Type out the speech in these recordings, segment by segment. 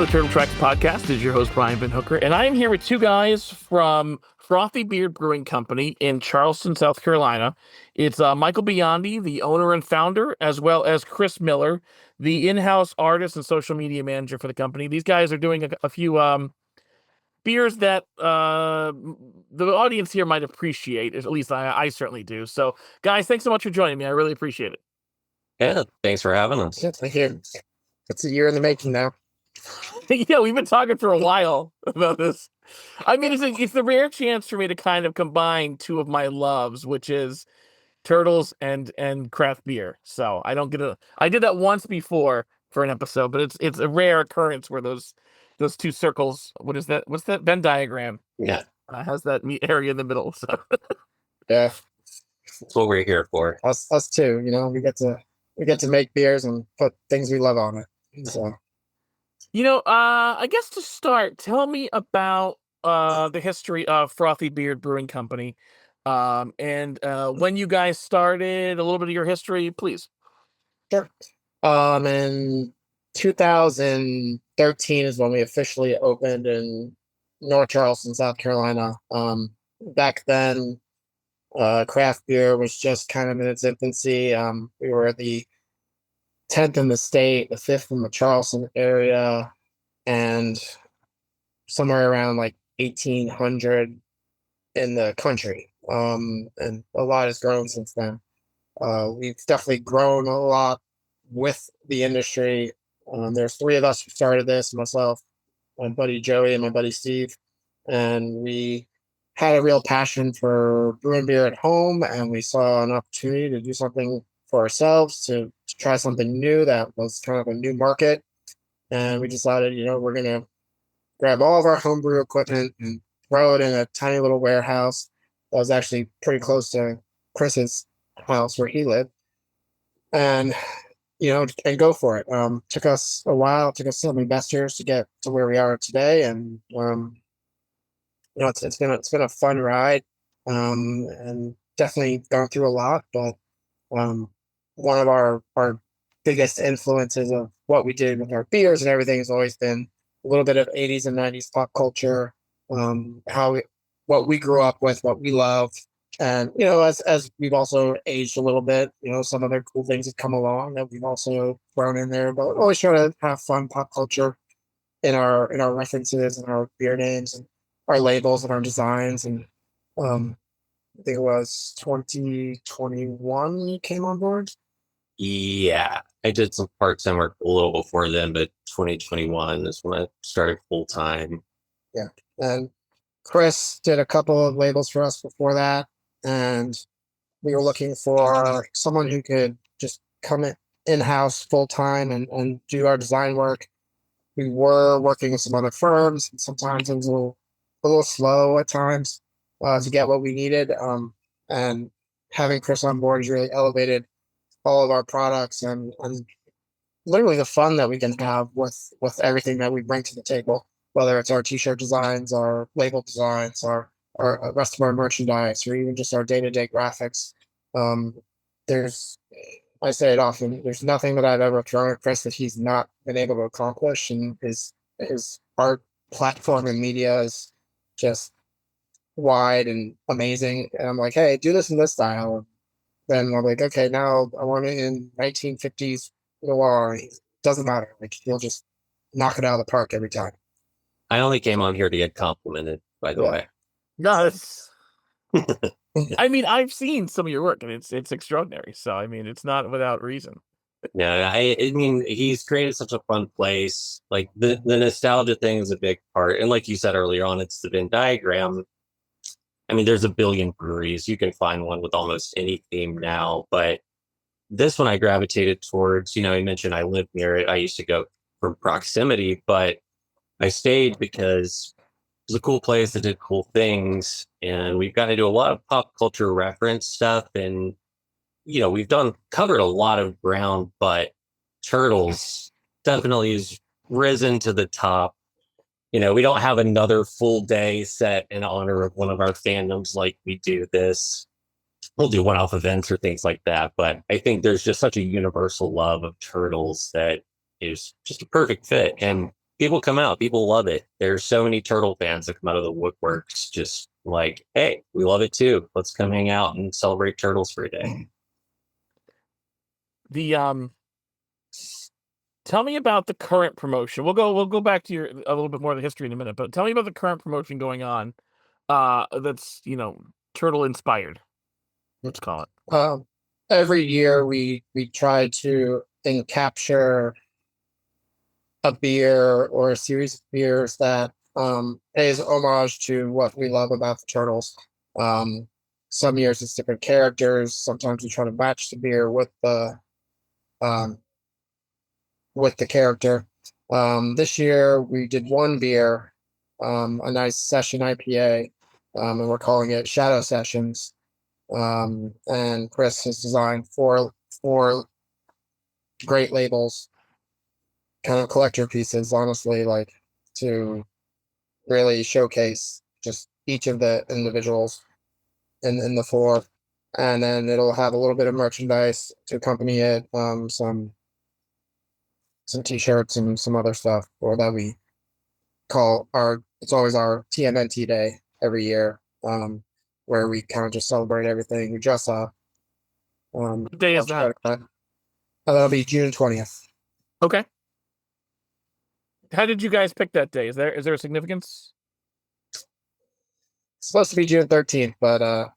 Welcome to the Turtle Tracks podcast. This is your host, Brian VanHooker, and I am here with two guys from Frothy Beard Brewing Company in Charleston, South Carolina. It's Michael Biondi, the owner and founder, as well as Chris Miller, the in-house artist and social media manager for the company. These guys are doing a few beers that the audience here might appreciate. At least I certainly do. So, guys, thanks so much for joining me. I really appreciate it. Yeah, thanks for having us. Yeah, thank you. It's a year in the making now. Yeah, we've been talking for a while about this. I mean, it's a rare chance for me to kind of combine two of my loves, which is turtles and craft beer. So I did that once before for an episode, but it's a rare occurrence where those two circles. What's that Venn diagram? Yeah, has that meat area in the middle. So Yeah, that's what we're here for. us too. You know, we get to make beers and put things we love on it. So. I guess to start, tell me about the history of Frothy Beard Brewing Company, and when you guys started, a little bit of your history, please. Sure. In 2013 is when we officially opened in North Charleston, South Carolina. Back then, craft beer was just kind of in its infancy. We were the 10th in the state, the 5th in the Charleston area, and somewhere around like 1,800 in the country. And a lot has grown since then. We've definitely grown a lot with the industry. There's three of us who started this, myself, my buddy Joey, and my buddy Steve. And we had a real passion for brewing beer at home, and we saw an opportunity to do something for ourselves, to try something new that was kind of a new market. And we decided, we're going to grab all of our homebrew equipment and throw it in a tiny little warehouse that was actually pretty close to Chris's house where he lived. And, and go for it. Took us a while, it took us some investors to get to where we are today. And, it's been a fun ride, and definitely gone through a lot, but one of our biggest influences of what we did with our beers and everything has always been a little bit of 80s and 90s pop culture, what we grew up with, what we love. And, as we've also aged a little bit, some other cool things have come along that we've also thrown in there, but always try to have fun pop culture in our references and our beer names and our labels and our designs. And I think it was 2021 you came on board. Yeah, I did some part-time work a little before then, but 2021 is when I started full-time. Yeah, and Chris did a couple of labels for us before that, and we were looking for someone who could just come in-house full-time and do our design work. We were working with some other firms, and sometimes it was a little slow at times to get what we needed. And having Chris on board has really elevated all of our products and literally the fun that we can have with everything that we bring to the table, whether it's our t-shirt designs, our label designs, our rest of our merchandise, or even just our day-to-day graphics. I say it often, there's nothing that I've ever thrown at Chris that he's not been able to accomplish, and his art platform and media is just wide and amazing. And I'm like, hey, do this in this style. Then I'm like, okay, now I want it in 1950s noir. It doesn't matter. Like, he'll just knock it out of the park every time. I only came on here to get complimented, by the way. No, it's I mean, I've seen some of your work, and it's extraordinary. So, I mean, it's not without reason. No, I mean, he's created such a fun place. Like, the nostalgia thing is a big part. And like you said earlier on, it's the Venn diagram. I mean, there's a billion breweries. You can find one with almost any theme now. But this one I gravitated towards. You mentioned I lived near it. I used to go for proximity, but I stayed because it was a cool place that did cool things. And we've got to do a lot of pop culture reference stuff. And, we've covered a lot of ground, but Turtles definitely has risen to the top. We don't have another full day set in honor of one of our fandoms like we do this. We'll do one-off events or things like that, but I think there's just such a universal love of Turtles that is just a perfect fit. And people come out. People love it. There's so many turtle fans that come out of the woodworks, just like, hey, we love it too. Let's come hang out and celebrate turtles for a day. The tell me about the current promotion. We'll go back to a little bit more of the history in a minute, but tell me about the current promotion going on. That's turtle inspired. Let's call it. Every year we try to capture a beer or a series of beers that pays homage to what we love about the turtles. Some years it's different characters. Sometimes we try to match the beer with the character. This year we did one beer, a nice session IPA, and we're calling it Shadow Sessions. And Chris has designed four great labels, kind of collector pieces, honestly, like to really showcase just each of the individuals in the four. And then it'll have a little bit of merchandise to accompany it, some t-shirts and some other stuff, or that we call it's always our TMNT day every year, where we kind of just celebrate everything we just saw. What day is that? That'll be June 20th. Okay. How did you guys pick that day? Is there a significance? It's supposed to be June 13th, but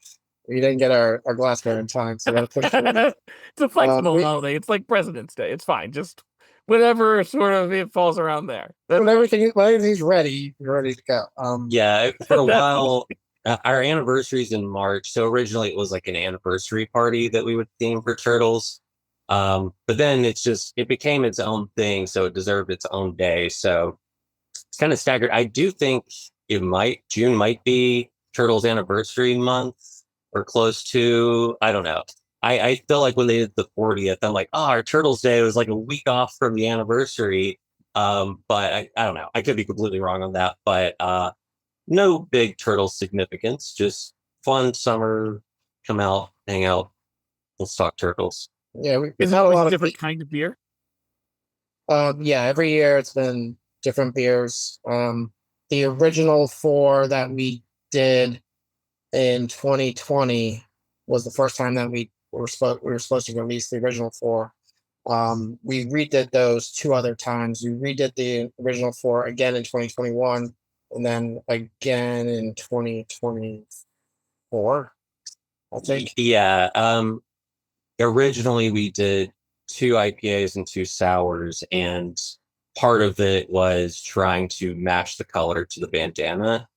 we didn't get our glassware in time, so we push it. It's a flexible holiday. It's like President's Day. It's fine. Just whatever sort of it falls around there. When everything's ready, you're ready to go. Yeah, for a while, our anniversary's in March. So originally it was like an anniversary party that we would theme for turtles. But then it became its own thing, so it deserved its own day. So it's kind of staggered. I do think June might be Turtles anniversary month or close to. I don't know. I feel like when they did the 40th, I'm like, oh, our Turtles Day was like a week off from the anniversary. But I don't know. I could be completely wrong on that. But no big turtle significance. Just fun summer. Come out, hang out. Let's talk turtles. Yeah, we've Is it had a lot of different kind of beer? Yeah, every year it's been different beers. The original 4 that we did in 2020 was the first time that we were supposed to release the original 4. We redid those 2 other times. We redid the original 4 again in 2021, and then again in 2024, I think. Yeah. Originally we did 2 IPAs and 2 sours, and part of it was trying to match the color to the bandana.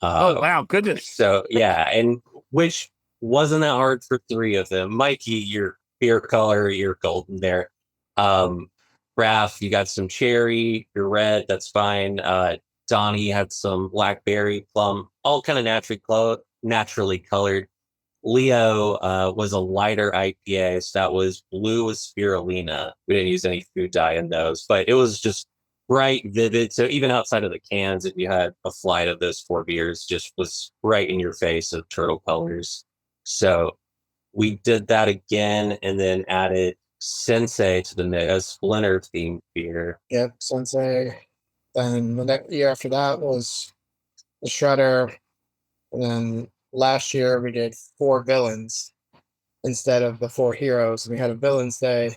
Oh wow, goodness. So yeah, and which wasn't that hard for 3 of them. Mikey, your beer color, you're golden there. Raph, you got some cherry, you're red, that's fine. Donnie had some blackberry, plum, all kind of naturally colored. Leo was a lighter IPA, so that was blue with spirulina. We didn't use any food dye in those, but it was just bright, vivid. So even outside of the cans, if you had a flight of those 4 beers, just was right in your face of turtle colors. So we did that again, and then added Sensei to the mix, a Splinter themed beer. Yep, Sensei. Then the next year after that was the Shredder, and then last year we did 4 villains instead of the 4 heroes. We had a Villains Day,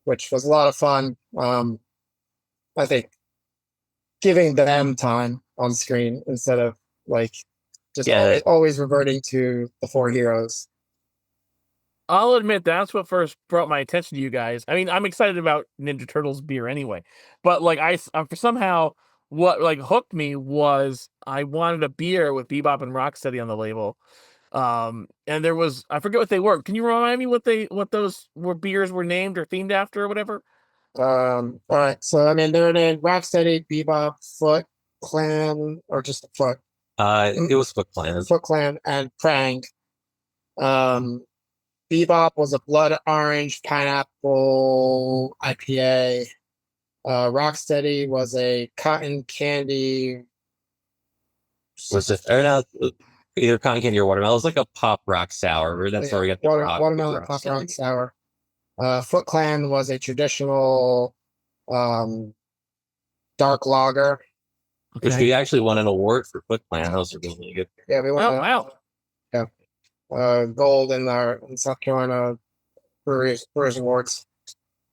which was a lot of fun. I think giving them time on screen instead of always reverting to the 4 heroes. I'll admit that's what first brought my attention to you guys. I mean, I'm excited about Ninja Turtles beer anyway, but for somehow what hooked me was I wanted a beer with Bebop and Rocksteady on the label. And there was, I forget what they were. Can you remind me what those beers were named or themed after or whatever? All right. So I mean, they're named Rocksteady, Bebop, Foot Clan, or just the Foot. It was Foot Clan. Foot Clan and Prang. Bebop was a blood orange pineapple IPA. Rocksteady was a cotton candy. Was it either cotton candy or watermelon? It was like a pop rock sour. That's where we got the watermelon pop rock sour. Foot Clan was a traditional dark lager. Which we actually won an award for Quick Plan. That was really good. Yeah, we won. Oh, wow. Gold in South Carolina Brewers Awards.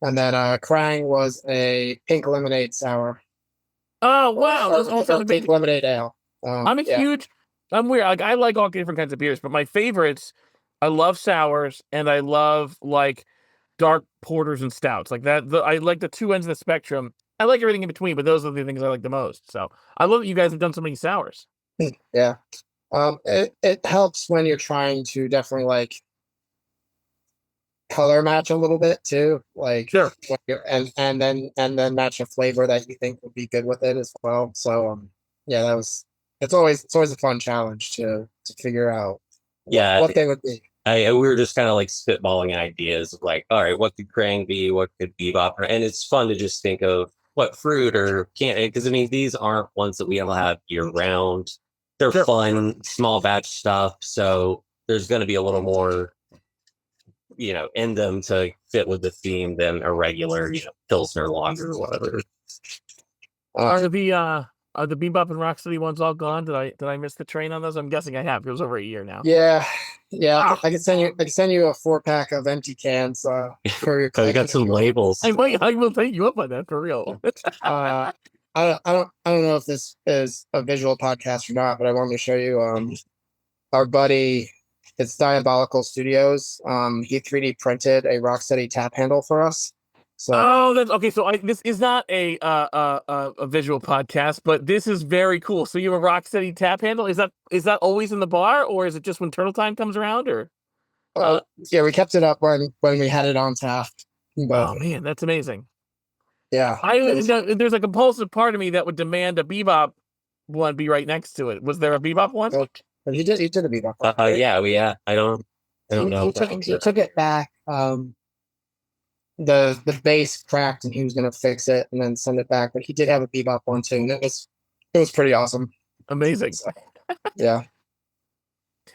And then Krang was a pink lemonade sour. Oh, wow. That's also Or pink lemonade ale. I'm weird. Like, I like all different kinds of beers, but my favorites, I love sours and I love like dark porters and stouts. Like that. I like the two ends of the spectrum. I like everything in between, but those are the things I like the most. So I love that you guys have done so many sours. Yeah. It helps when you're trying to definitely like color match a little bit too. Like Sure. And then match a flavor that you think would be good with it as well. So yeah, it's always a fun challenge to figure out what they would be. We were just kind of like spitballing ideas of like, all right, what could Krang be? What could Bebop? And it's fun to just think of what fruit or can't, because I mean, these aren't ones that we all have year round. They're fun, small batch stuff. So there's going to be a little more, in them to fit with the theme than a regular, Pilsner lager or whatever. Are the Bebop and Rocksteady ones all gone? Did I miss the train on those? I'm guessing I have. It was over a year now. Yeah. I can send you a 4-pack of empty cans for your collection. I got some labels. I will take you up on that for real. I don't know if this is a visual podcast or not, but I wanted to show you our buddy. It's Diabolical Studios. He 3D printed a Rocksteady tap handle for us. So that's okay. So this is not a visual podcast, but this is very cool. So you have a Rocksteady tap handle. Is that always in the bar, or is it just when Turtle Time comes around? Or yeah, we kept it up when we had it on tap. But, oh man, that's amazing. Yeah, there's a compulsive part of me that would demand a Bebop one be right next to it. Was there a Bebop one? He did a Bebop one. I don't know. He took it back. The base cracked and he was gonna fix it and then send it back, but he did have a Bebop one too, and it was pretty awesome. Amazing. So, yeah.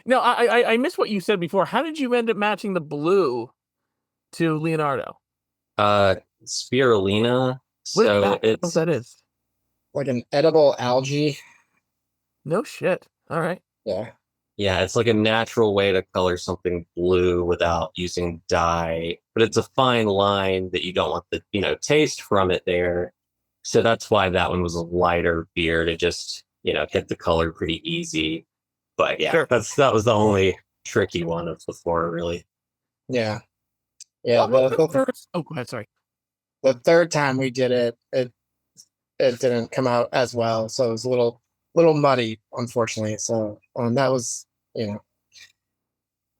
No, I missed what you said before. How did you end up matching the blue to Leonardo? Spirulina. What that is? Like an edible algae. No shit. All right. Yeah. Yeah, it's like a natural way to color something blue without using dye, but it's a fine line that you don't want the, taste from it there. So that's why that one was a lighter beer to just, hit the color pretty easy. But yeah, that was the only tricky one of the four, really. Yeah. Yeah. Go ahead. Sorry. The third time we did it didn't come out as well. So it was a little muddy, unfortunately. So that was, it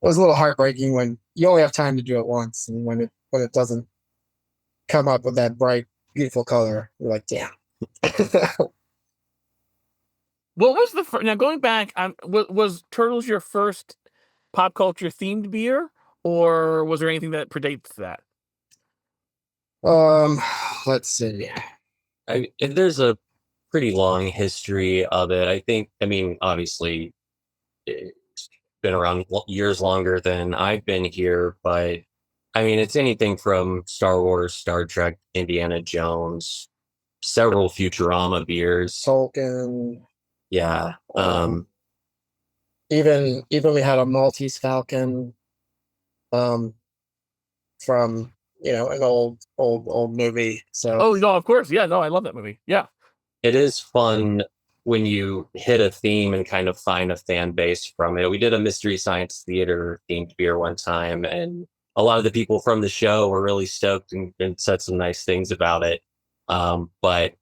was a little heartbreaking when you only have time to do it once, and when it doesn't come up with that bright, beautiful color, you're like, damn. What was now going back? Was Turtles your first pop culture themed beer, or was there anything that predates that? Let's see. There's a pretty long history of it. Obviously, it's been around years longer than I've been here, but it's anything from Star Wars, Star Trek, Indiana Jones, several Futurama beers. Tolkien. Yeah. Even we had a Maltese Falcon from an old movie. So oh no, of course, yeah, no, I love that movie. Yeah, it is fun when you hit a theme and kind of find a fan base from it. We did a Mystery Science Theater themed beer one time, and a lot of the people from the show were really stoked and said some nice things about it. But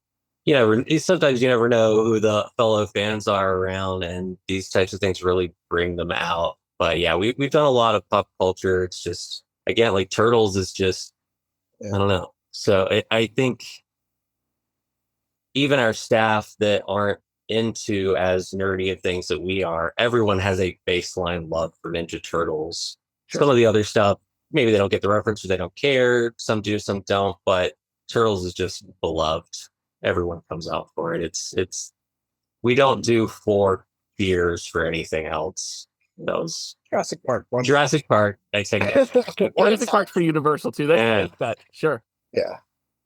sometimes you never know who the fellow fans are around, and these types of things really bring them out. But yeah, we've done a lot of pop culture. It's just, again, like Turtles is just, I don't know. So I think even our staff that aren't into as nerdy of things that we are, everyone has a baseline love for Ninja Turtles. Sure. Some of the other stuff, maybe they don't get the reference or they don't care. Some do, some don't. But Turtles is just beloved. Everyone comes out for it. It's we don't do 4 beers for anything else. Those Jurassic Park. Jurassic Park. I think Jurassic Park for Universal too. That's that. Sure. Yeah.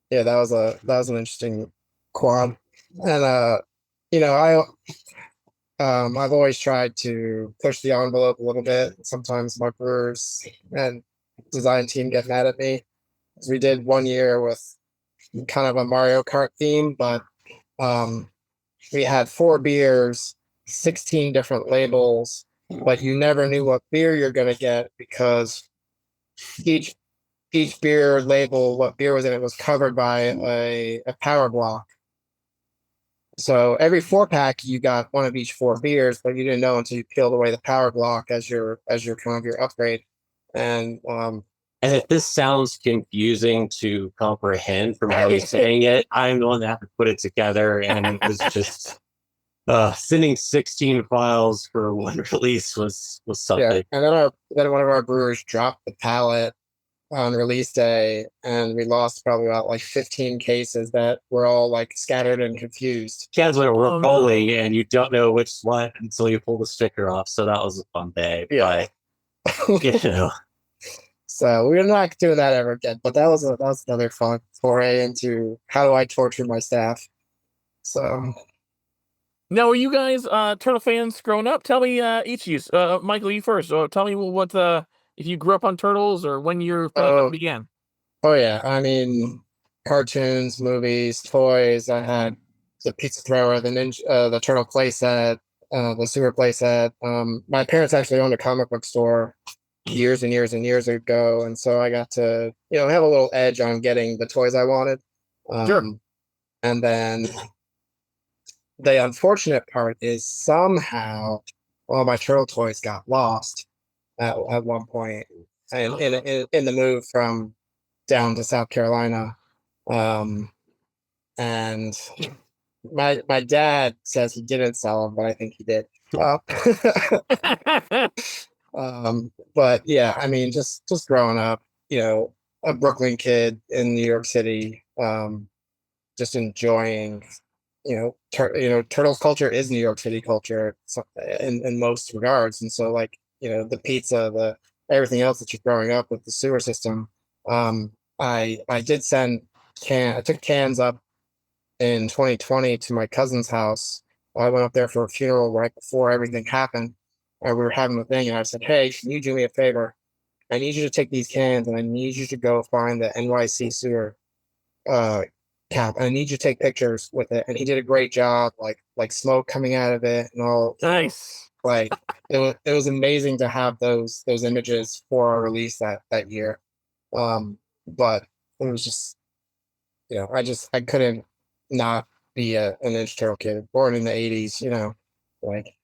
That was an interesting quad. And I've always tried to push the envelope a little bit. Sometimes my brewers and design team get mad at me. We did one year with kind of a Mario Kart theme, but um, we had 4 beers, 16 different labels, but you never knew what beer you're gonna get because each beer label, what beer was in it, was covered by a power block. So every 4 pack, you got one of each 4 beers, but you didn't know until you peeled away the power block as your kind of your upgrade. And And if this sounds confusing to comprehend from how he's saying it, I'm the one that had to put it together, and it was just sending 16 files for one release was something. yeah. And then one of our brewers dropped the pallet on release day, and we lost probably about like 15 cases that were all like scattered and confused. Cans were Oh, no. rolling, and you don't know which one until you pull the sticker off. So that was a fun day. Yeah. But you know, So we're not doing that ever again. But that was another fun foray into how do I torture my staff. So Now, are you guys turtle fans growing up? Tell me, each of you. Michael, you first. Tell me what if you grew up on turtles or when your fandom began. oh yeah, I mean cartoons, movies, toys. I had the pizza thrower, the ninja, the turtle playset, the sewer playset. My parents actually owned a comic book store years and years and years ago, and so I got to have a little edge on getting the toys I wanted. Sure. And then the unfortunate part is somehow all my turtle toys got lost at one point in the move from down to South Carolina. And my dad says he didn't sell them, but I think he did. But yeah, I mean, just growing up, a Brooklyn kid in New York City, just enjoying, Turtles culture is New York City culture in most regards, and so like the pizza, the everything else that you're growing up with the sewer system. I did send I took cans up in 2020 to my cousin's house. I went up there for a funeral right before everything happened. And we were having the thing, and I said, "Hey, can you do me a favor? I need you to take these cans, and I need you to go find the NYC sewer cap, and I need you to take pictures with it." And he did a great job, like smoke coming out of it and all. Nice. Like it was amazing to have those images for our release that year. But it was just, I couldn't not be an Ninja Turtle kid, born in the 80s, like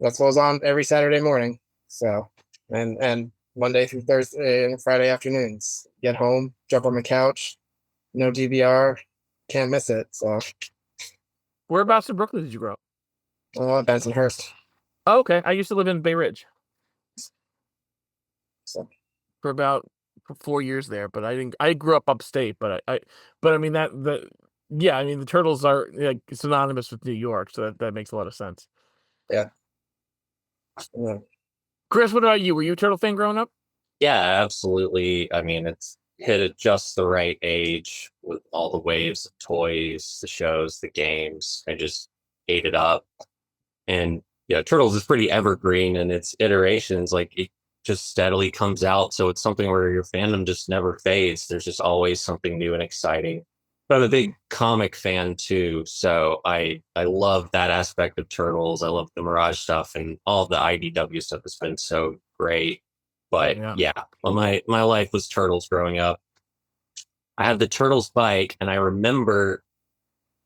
that's what was on every Saturday morning. So, and Monday through Thursday and Friday afternoons, get home, jump on the couch, no DVR, can't miss it. So, Whereabouts in Brooklyn did you grow up? Bensonhurst. Oh, okay. I used to live in Bay Ridge So, for about 4 years there, but I grew up upstate, but I mean yeah, I mean the turtles are like synonymous with New York, so that makes a lot of sense. yeah. Chris, what about you? Were you a turtle fan growing up? yeah, absolutely. I mean, it's hit at just the right age with all the waves of toys, the shows, the games. I just ate it up. And Turtles is pretty evergreen in its iterations. Like it just steadily comes out. So it's something where your fandom just never fades. There's just always something new and exciting. But I'm a big comic fan too. So I love that aspect of Turtles. I love the Mirage stuff, and all the IDW stuff has been so great. But yeah, well, my life was Turtles growing up. I had the Turtles bike, and I remember,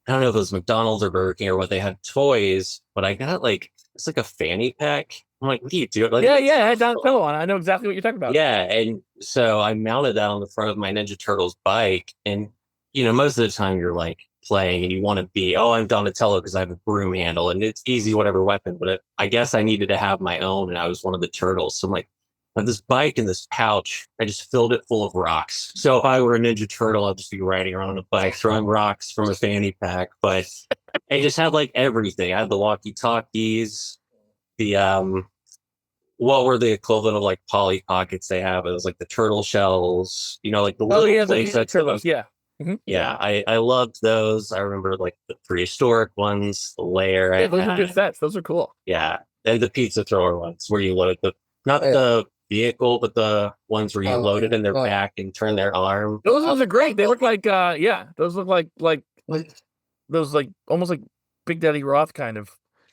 I don't know if it was McDonald's or Burger King or what, they had toys, but I got it's like a fanny pack. I'm like, what do you do? Like, yeah, I had Donatello on. I know exactly what you're talking about. yeah, and so I mounted that on the front of my Ninja Turtles bike, and most of the time you're like playing and you want to be, oh, I'm Donatello because I have a broom handle and it's easy, whatever weapon. But I guess I needed to have my own, and I was one of the turtles. So I'm like, I have this bike in this pouch. I just filled it full of rocks. So if I were a Ninja Turtle, I'd just be riding around on a bike, throwing rocks from a fanny pack. But I just had like everything. I had the walkie-talkies, the what were the equivalent of like Polly Pockets they have? It was like the turtle shells, like the little things that turtles. Yeah. Yeah, I loved those. I remember like the prehistoric ones, the layer. Yeah, those are good sets. Those are cool. Yeah, and the pizza thrower ones where you load not the vehicle, but the ones where you load it in their back and turn their arm. Those ones are great. They look like those look like those like almost like Big Daddy Roth kind of.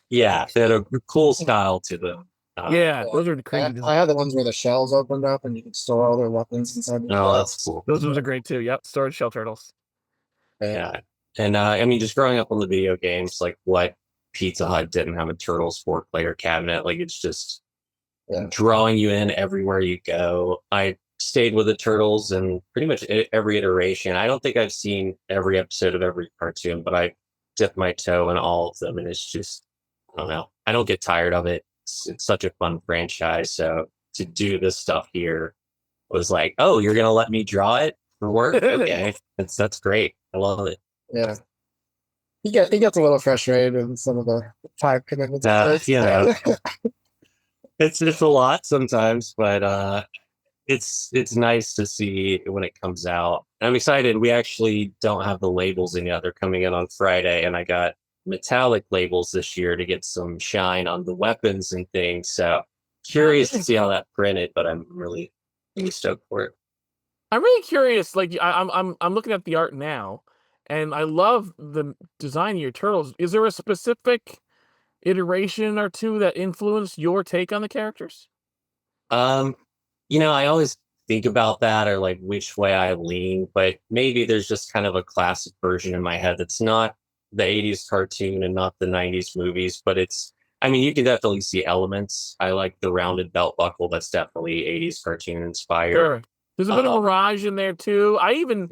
Yeah, they had a cool style to them. Those are the crazy. I had the ones where the shells opened up and you could store all their weapons inside. Oh, that's cool. Those ones are great too. Yep, storage shell turtles. Yeah, and I mean, just growing up on the video games, like what Pizza Hut didn't have a Turtles 4-player cabinet. Like it's just drawing you in everywhere you go. I stayed with the Turtles in pretty much every iteration. I don't think I've seen every episode of every cartoon, but I dipped my toe in all of them, and it's just, I don't know. I don't get tired of it. It's such a fun franchise. So to do this stuff here was like, oh, you're gonna let me draw it for work? Okay, that's great. I love it. Yeah. He gets a little frustrated with some of the time commitments. It's just a lot sometimes, but it's nice to see when it comes out. I'm excited. We actually don't have the labels in yet. They're coming in on Friday, and I got metallic labels this year to get some shine on the weapons and things. So curious to see how that printed, but I'm really stoked for it. I'm really curious. Like I'm looking at the art now, and I love the design of your turtles. Is there a specific iteration or two that influenced your take on the characters? I always think about that or like which way I lean, but maybe there's just kind of a classic version in my head that's not the 80s cartoon and not the 90s movies, but I mean, you can definitely see elements. I like the rounded belt buckle. That's definitely 80s cartoon inspired. Sure. There's a bit of Mirage in there too. I even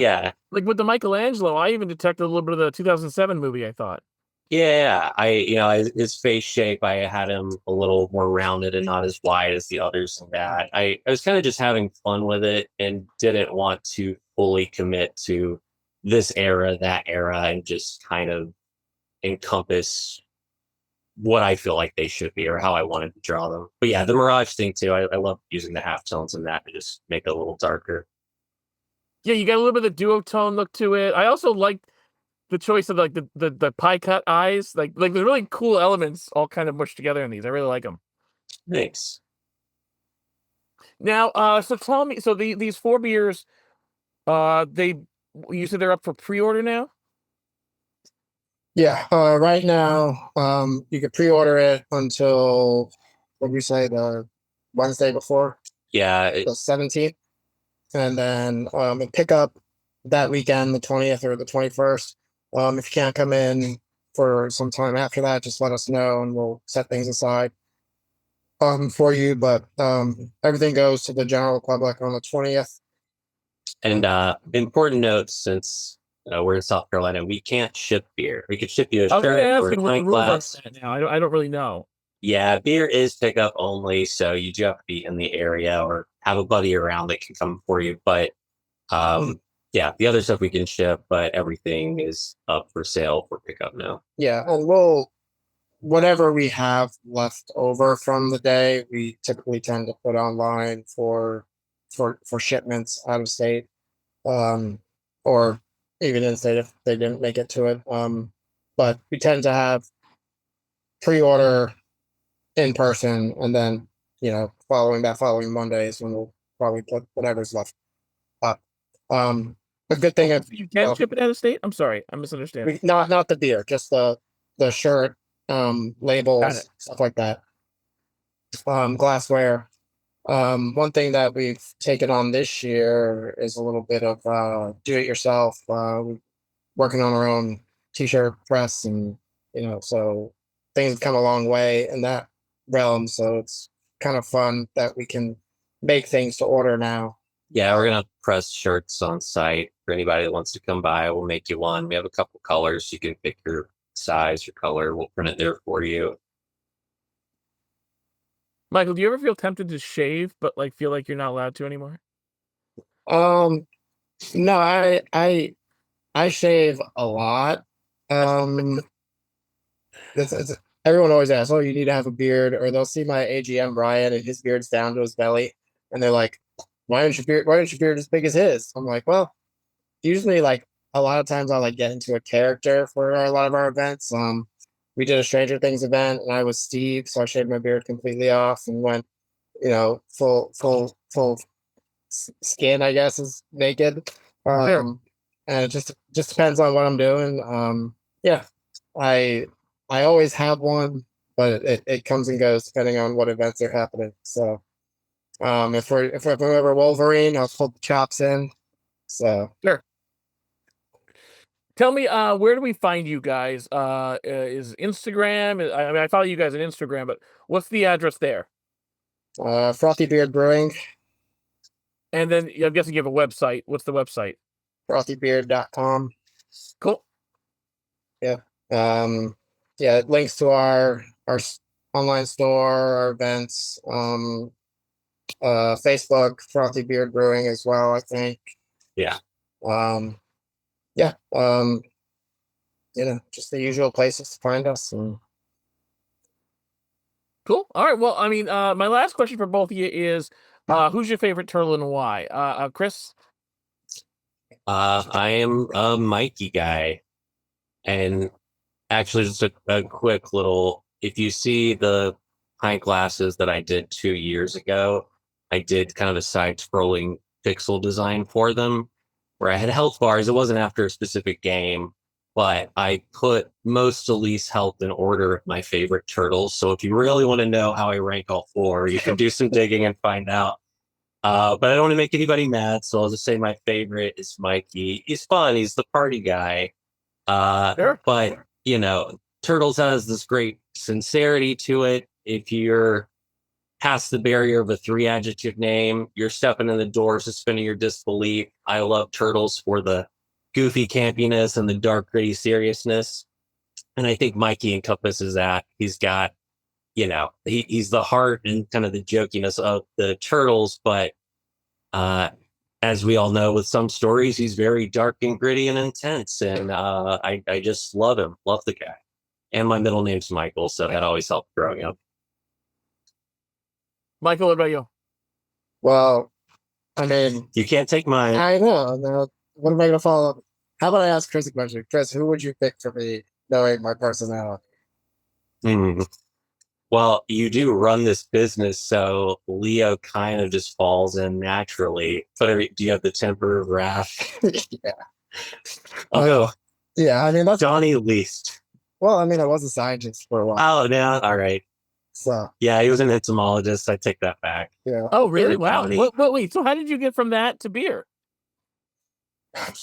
like with the Michelangelo, I even detected a little bit of the 2007 movie, I thought. Yeah, his face shape, I had him a little more rounded and not as wide as the others in that. I was kind of just having fun with it and didn't want to fully commit to this era, that era, and just kind of encompass what I feel like they should be or how I wanted to draw them. But yeah, the Mirage thing too, I love using the halftones in that to just make it a little darker. Yeah, you got a little bit of duotone look to it. I also like the choice of like the pie cut eyes, like the really cool elements all kind of mushed together in these. I really like them. Thanks. Now, so tell me, so these 4 beers, you said they're up for pre-order now? Yeah, right now, you can pre-order it until, what did you say, the Wednesday before? Yeah. The 17th. And then pick up that weekend, the 20th or the 21st. If you can't come in for some time after that, just let us know and we'll set things aside for you. But everything goes to the general public on the 20th. And important note, since we're in South Carolina, we can't ship beer. We could ship you a shirt or a pint glass. Now I don't really know. Yeah, beer is pickup only, so you do have to be in the area or have a buddy around that can come for you. But yeah, the other stuff we can ship, but everything is up for sale for pickup now. Yeah, and whatever we have left over from the day, we typically tend to put online for shipments out of state, or even in state if they didn't make it to it. But we tend to have pre-order in person, and then following Monday is when we'll probably put whatever's left up. A good thing if you can't ship it out of state. I'm sorry, I misunderstand. Not the beer, just the shirt, labels, stuff like that. Glassware. One thing that we've taken on this year is a little bit of do-it-yourself. We're working on our own t-shirt press, and so things have come a long way in that realm. So it's kind of fun that we can make things to order now. Yeah, we're gonna press shirts on site for anybody that wants to come by. We'll make you one. We have a couple colors. You can pick your size, your color. We'll print it there for you. Michael, do you ever feel tempted to shave, but like feel like you're not allowed to anymore? No, I shave a lot. Everyone always asks, "Oh, you need to have a beard," or they'll see my AGM Brian and his beard's down to his belly, and they're like, why aren't your beard as big as his? I'm like, well, usually like a lot of times I'll like get into a character for a lot of our events. We did a Stranger Things event, and I was Steve, so I shaved my beard completely off and went, full skin, I guess, is naked. Sure. And it just depends on what I'm doing. Yeah, I I always have one, but it comes and goes depending on what events are happening. So, if we're ever Wolverine, I'll pull the chops in. So, Sure. Tell me, where do we find you guys? Is Instagram? I mean, I follow you guys on Instagram, but what's the address there? Frothy Beard Brewing, And then I'm guessing you have a website. What's the website? frothybeard.com. Cool. Yeah. Yeah, it links to our online store, our events, Facebook, Frothy Beard Brewing as well, I think. Yeah. Yeah. Just the usual places to find us. Cool. All right. Well, I mean, my last question for both of you is, who's your favorite turtle and why? Chris? I am a Mikey guy. And actually, just a quick little, if you see the pint glasses that I did 2 years ago, I did kind of a side-scrolling pixel design for them where I had health bars. It wasn't after a specific game, but I put most to least health in order of my favorite turtles. So if you really want to know how I rank all four, you can do some digging and find out. But I don't want to make anybody mad, so I'll just say my favorite is Mikey. He's fun. He's the party guy. Sure. But Turtles has this great sincerity to it. If you're past the barrier of a 3-adjective name, you're stepping in the door, suspending your disbelief. I love Turtles for the goofy campiness and the dark, gritty seriousness. And I think Mikey encompasses that. He's got, he's the heart and kind of the jokiness of the Turtles, but as we all know, with some stories, he's very dark and gritty and intense. And I just love him, love the guy. And my middle name's Michael, so that always helped growing up. Michael, what about you? Well, I mean, You can't take mine. I know. Now, what am I going to follow up? How about I ask Chris a question? Chris, who would you pick for me, knowing my personality? Well, you do run this business, so Leo kind of just falls in naturally. But do you have the temper of wrath? Yeah. Oh, Yeah, I mean, that's Johnny least. well, I mean, I was a scientist for a while. Oh, no. All right. So, Yeah, he was an entomologist. I take that back. yeah. Oh, really? Wow. Johnny. Wait. So how did you get from that to beer?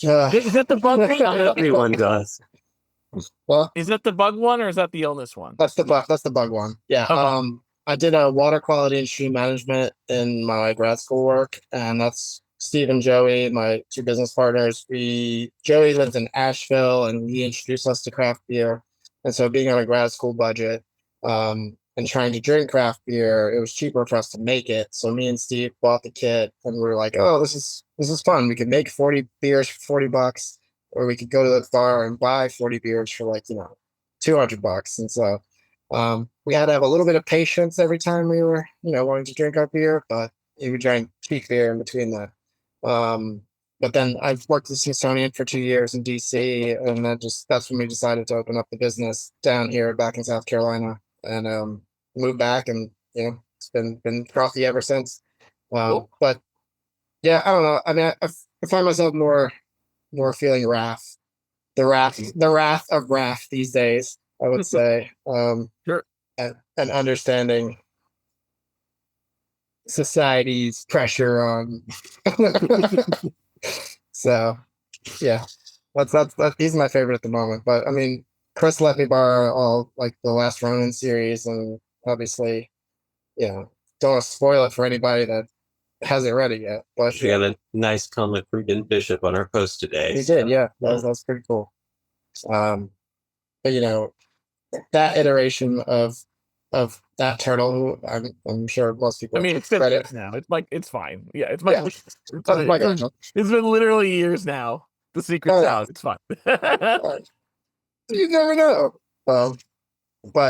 Yeah. Is that the bug one? Everyone does. Well, Is that the bug one or is that the illness one? that's the bug one. Yeah. Okay. I did a water quality and stream management in my grad school work, and that's Steve and Joey, my two business partners. Joey lived in Asheville, and he introduced us to craft beer. And so, being on a grad school budget, and trying to drink craft beer, it was cheaper for us to make it. So me and Steve bought the kit, and we were like, "Oh, this is fun. We could make 40 beers for $40, or we could go to the bar and buy 40 beers for like $200." And so, we had to have a little bit of patience every time we were wanting to drink our beer, but we drank cheap beer in between that. But then I've worked at Smithsonian for 2 years in DC, and that's when we decided to open up the business down here back in South Carolina, and moved back, and it's been frothy ever since. Cool. But yeah, I don't know. I mean, I find myself more feeling wrath, the wrath of wrath these days, I would say. Sure. And understanding society's pressure on. So, yeah, that's he's my favorite at the moment. But I mean, Chris let me borrow all like the last Ronin series, and obviously, don't want to spoil it for anybody that hasn't read it yet. But We got a nice comment from Ben Bishop on our post today. he did, yeah. That was pretty cool. But that iteration of that turtle, who I'm sure most people. I mean, it's been read years now. It's fine. Yeah, it's my. Yeah. It's been literally years now. The secret Oh, yeah. house. It's fine. You never know. But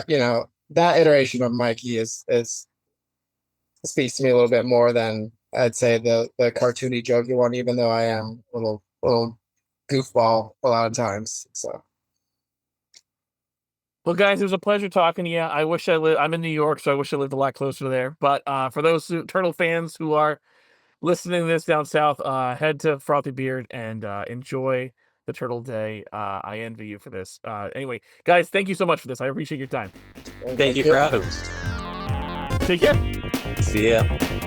that iteration of Mikey is speaks to me a little bit more than I'd say the cartoony jokey one, even though I am a little goofball a lot of times. So Well, guys, it was a pleasure talking to you. I wish I'm in New York, so I wish I lived a lot closer there. But for those turtle fans who are listening to this down south, head to Frothy Beard and enjoy the Turtle Day. I envy you for this. Anyway, guys, thank you so much for this. I appreciate your time. Thank you for having us. Take care. See ya.